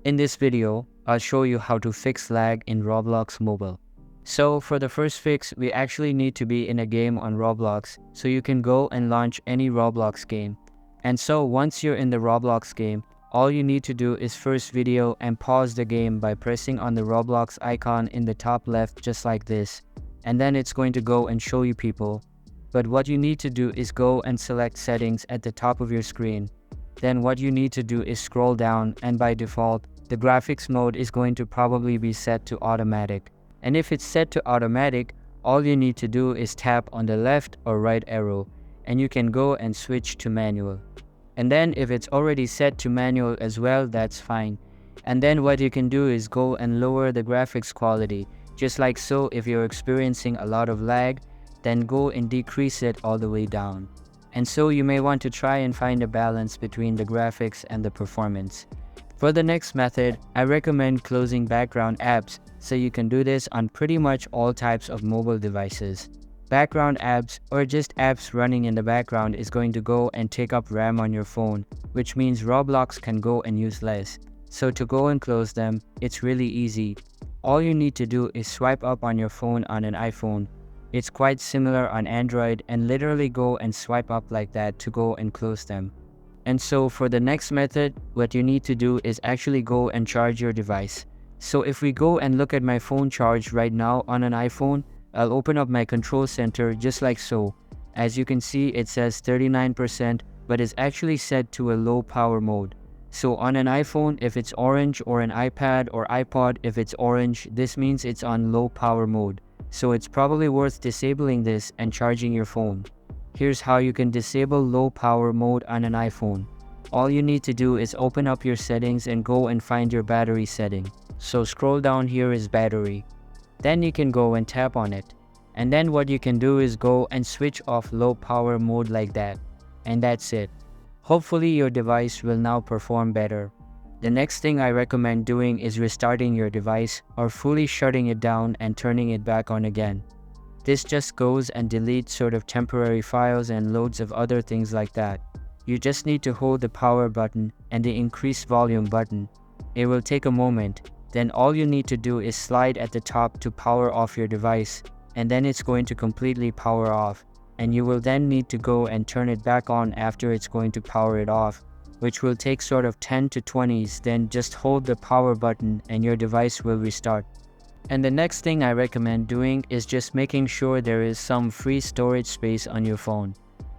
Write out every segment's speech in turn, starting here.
In this video, I'll show you how to fix lag in Roblox mobile. So for the first fix, we actually need to be in a game on Roblox, so you can go and launch any Roblox game. And so once you're in the Roblox game, all you need to do is first video and pause the game by pressing on the Roblox icon in the top left just like this. And then it's going to go and show you people. But what you need to do is go and select settings at the top of your screen. Then what you need to do is scroll down, and by default, the graphics mode is going to probably be set to automatic. And if it's set to automatic, all you need to do is tap on the left or right arrow, and you can go and switch to manual. And then if it's already set to manual as well, that's fine. And then what you can do is go and lower the graphics quality, just like so. If you're experiencing a lot of lag, then go and decrease it all the way down. And so you may want to try and find a balance between the graphics and the performance. For the next method, I recommend closing background apps, so you can do this on pretty much all types of mobile devices. Background apps, or just apps running in the background, is going to go and take up RAM on your phone, which means Roblox can go and use less. So to go and close them, it's really easy. All you need to do is swipe up on your phone on an iPhone. It's quite similar on Android, and literally go and swipe up like that to go and close them. And so for the next method, what you need to do is actually go and charge your device. So if we go and look at my phone charge right now on an iPhone, I'll open up my control center just like so. As you can see, it says 39%, but it's actually set to a low power mode. So on an iPhone, if it's orange, or an iPad or iPod, if it's orange, this means it's on low power mode. So it's probably worth disabling this and charging your phone. Here's how you can disable low power mode on an iPhone. All you need to do is open up your settings and go and find your battery setting. So scroll down, here is battery. Then you can go and tap on it. And then what you can do is go and switch off low power mode like that. And that's it. Hopefully your device will now perform better. The next thing I recommend doing is restarting your device, or fully shutting it down and turning it back on again. This just goes and deletes sort of temporary files and loads of other things like that. You just need to hold the power button and the increase volume button. It will take a moment. Then all you need to do is slide at the top to power off your device, and then it's going to completely power off. And you will then need to go and turn it back on after it's going to power it off, which will take sort of 10 to 20s. Then just hold the power button and your device will restart. And the next thing I recommend doing is just making sure there is some free storage space on your phone.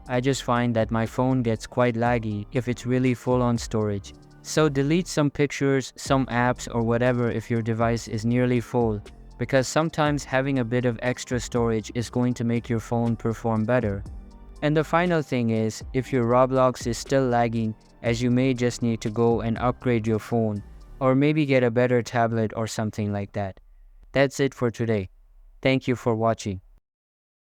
I just find that my phone gets quite laggy if it's really full on storage. So delete some pictures, some apps, or whatever if your device is nearly full, because sometimes having a bit of extra storage is going to make your phone perform better. And the final thing is, if your Roblox is still lagging, as you may just need to go and upgrade your phone, or maybe get a better tablet or something like that. That's it for today. Thank you for watching.